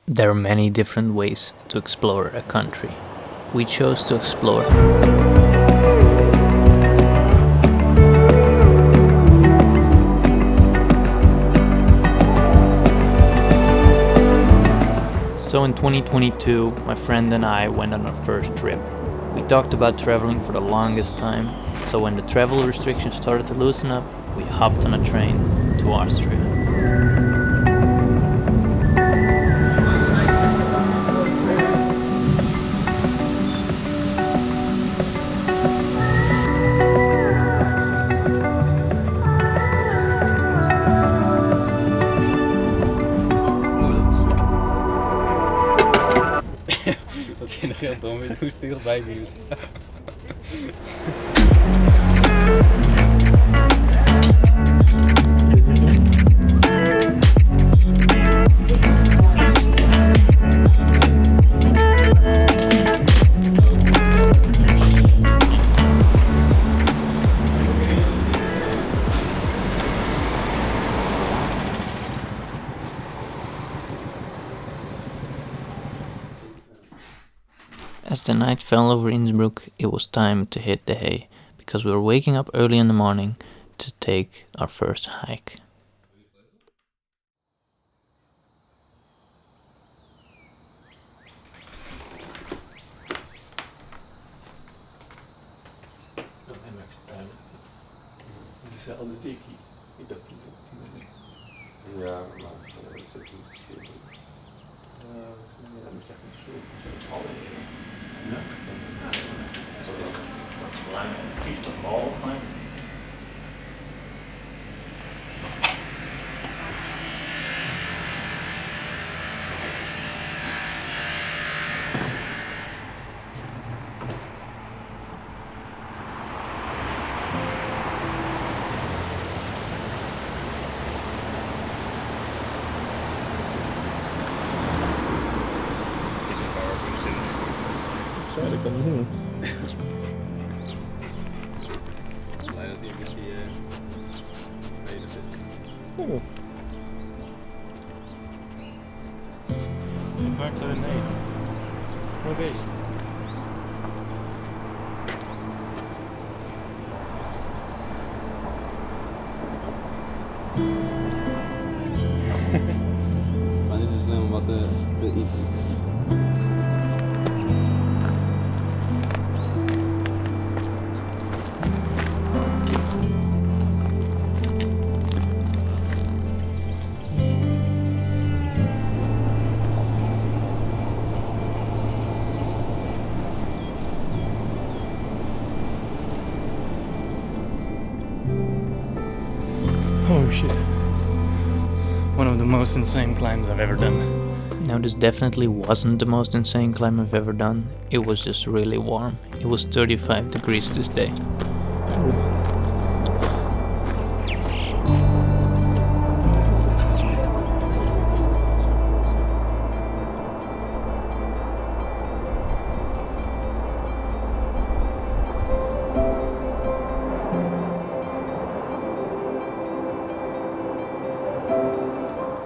There are many different ways to explore a country. We chose to explore So in 2022, my friend and I went on our first trip. We talked about traveling for the longest time, so when the travel restrictions started to loosen up, we hopped on a train to Austria. Dat is nog heel dom, hoe stil bij is. As the night fell over Innsbruck, it was time to hit the hay, because we were waking up early in the morning to take our first hike. Ja, maar dat is ook niet. Zo, dat kan niet doen. Blij dat hij een beetje beneden zit. Oh. Het werkt er nee. Mooi bezig. Maar dit is alleen maar wat te iets. Oh shit. One of the most insane climbs I've ever done. Now this definitely wasn't the most insane climb I've ever done, it was just really warm. It was 35 degrees this day.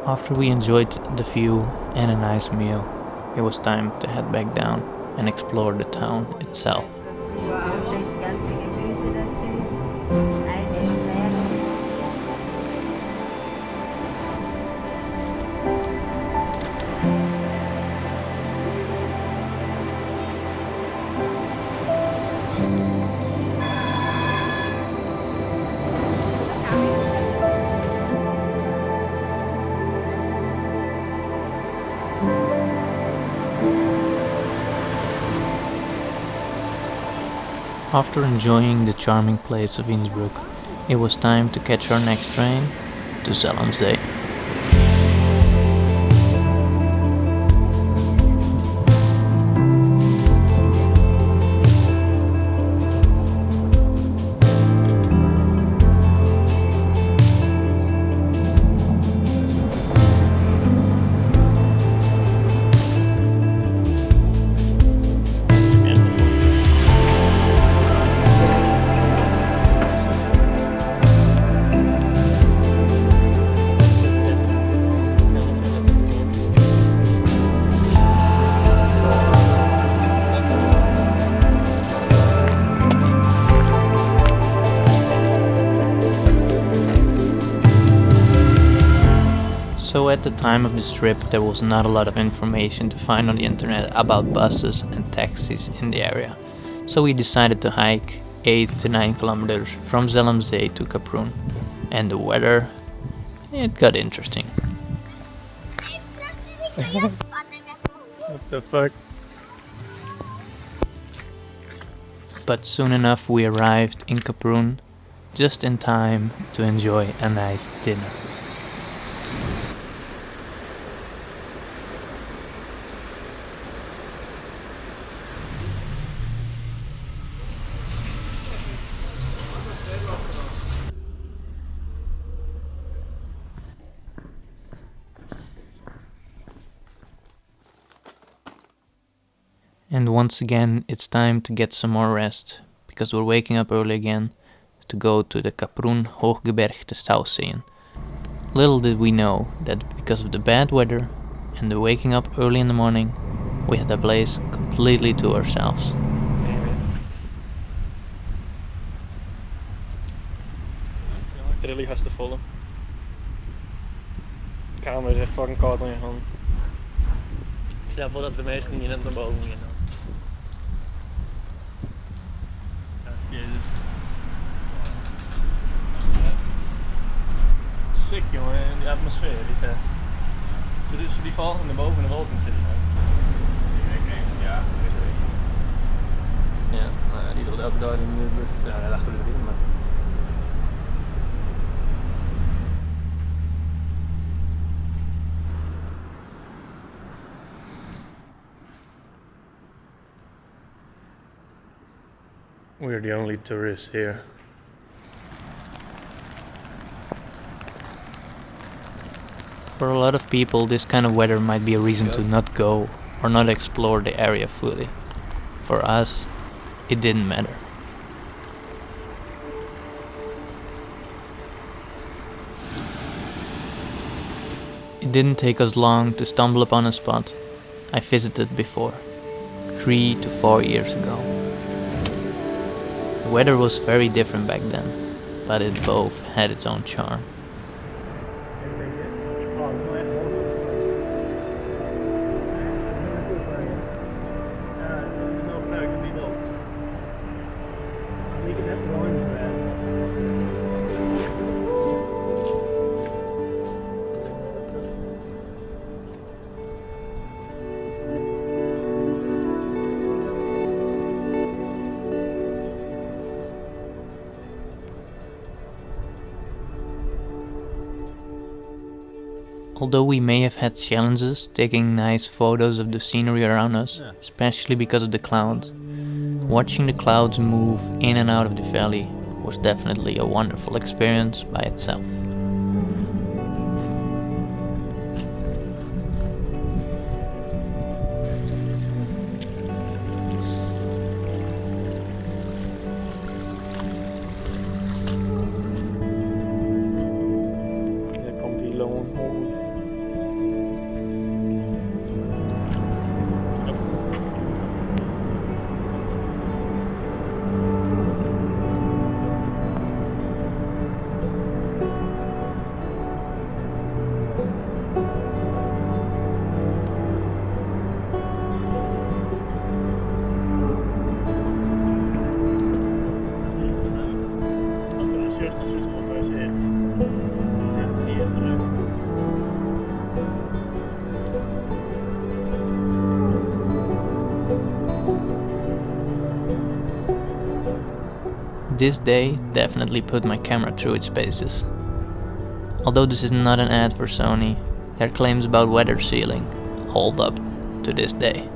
After we enjoyed the view and a nice meal, it was time to head back down and explore the town itself. After enjoying the charming place of Innsbruck, it was time to catch our next train to Zell. So at the time of this trip there was not a lot of information to find on the internet about buses and taxis in the area. So we decided to hike 8 to 9 kilometers from Zell to Kaprun. And the weather, it got interesting. What the fuck? But soon enough we arrived in Kaprun, just in time to enjoy a nice dinner. And once again it's time to get some more rest, because we're waking up early again to go to the Kaprun Hochgebirgsstauseen. Little did we know that because of the bad weather and the waking up early in the morning, we had the place completely to ourselves. Trilly has te volgen. De camera is echt fucking koud aan je hand. Ik stel voor dat de meesten niet net naar boven gingen. Jezus. Sick jongen, in die atmosfeer, die zegt. Zullen die volgen naar boven in de wolken zitten? Ja, ja, maar die doet elke dag in de bus of ja, achter de binnen, maar. We're the only tourists here. For a lot of people this kind of weather might be a reason to not go or not explore the area fully. For us, it didn't matter. It didn't take us long to stumble upon a spot I visited before, 3 to 4 years ago. The weather was very different back then, but it both had its own charm. Although we may have had challenges taking nice photos of the scenery around us, especially because of the clouds, watching the clouds move in and out of the valley was definitely a wonderful experience by itself. This day definitely put my camera through its paces. Although this is not an ad for Sony, their claims about weather sealing hold up to this day.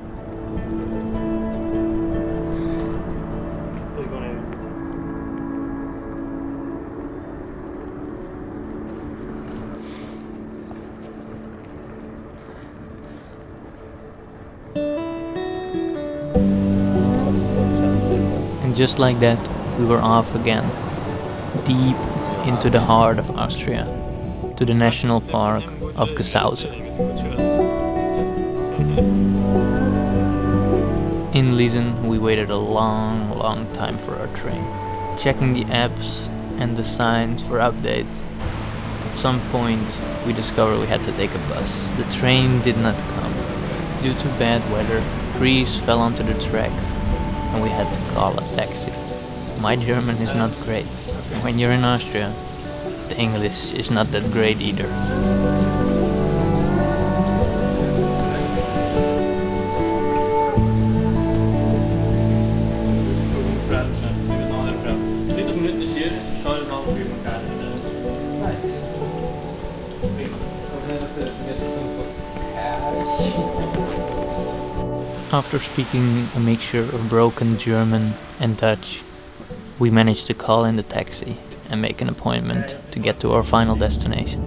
And just like that, we were off again, deep into the heart of Austria, to the Nationalpark of Gesäuse. In Liesen we waited a long time for our train, checking the apps and the signs for updates. At some point, we discovered we had to take a bus. The train did not come. Due to bad weather, trees fell onto the tracks, and we had to call a taxi. My German is not great. When you're in Austria, the English is not that great either. After speaking a mixture of broken German and Dutch, we managed to call in the taxi and make an appointment to get to our final destination.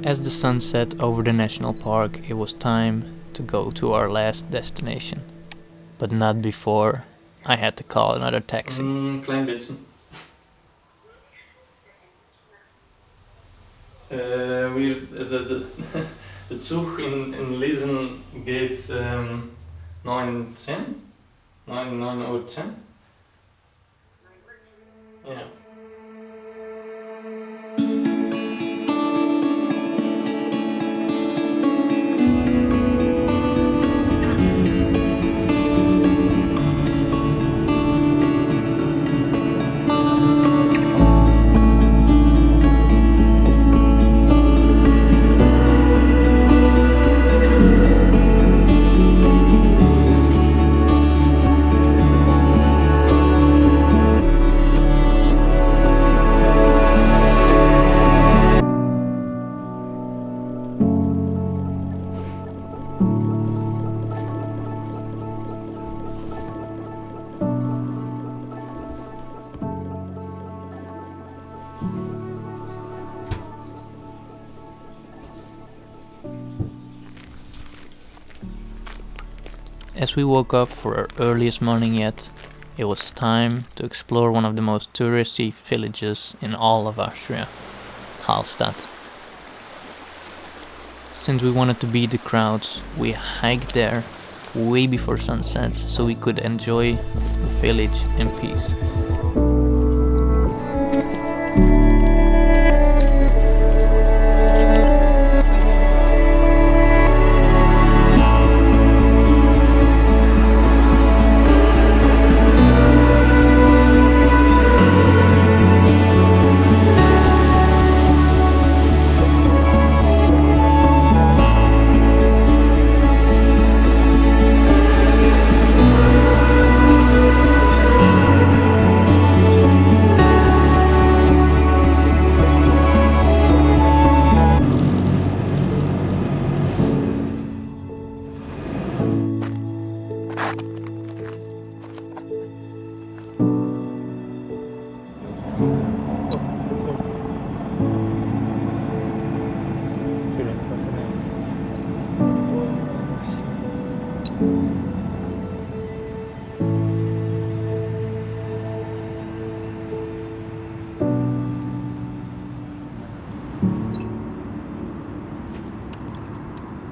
As the sun set over the national park, it was time to go to our last destination. But not before I had to call another taxi. Klein beetje. The Zug in Lisen geht 9:10? 9:10? Ja. As we woke up for our earliest morning yet, it was time to explore one of the most touristy villages in all of Austria, Hallstatt. Since we wanted to beat the crowds, we hiked there way before sunset so we could enjoy the village in peace.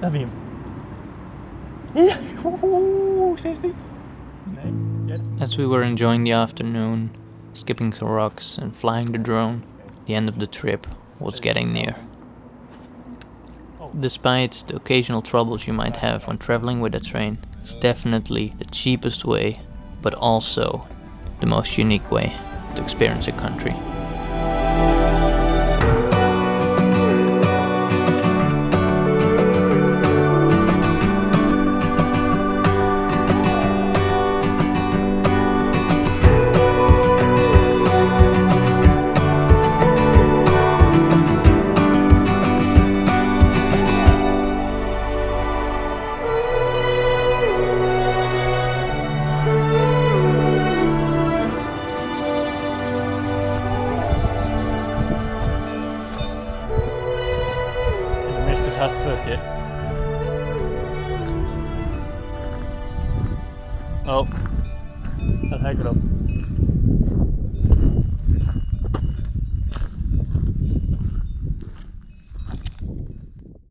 Heb je hem? Ja, oeh, 16. Nee, get it. As we were enjoying the afternoon, skipping some rocks and flying the drone, the end of the trip was getting near. Despite the occasional troubles you might have when traveling with a train, it's definitely the cheapest way, but also the most unique way to experience a country. Hartstikke. Oh, dat hek erop.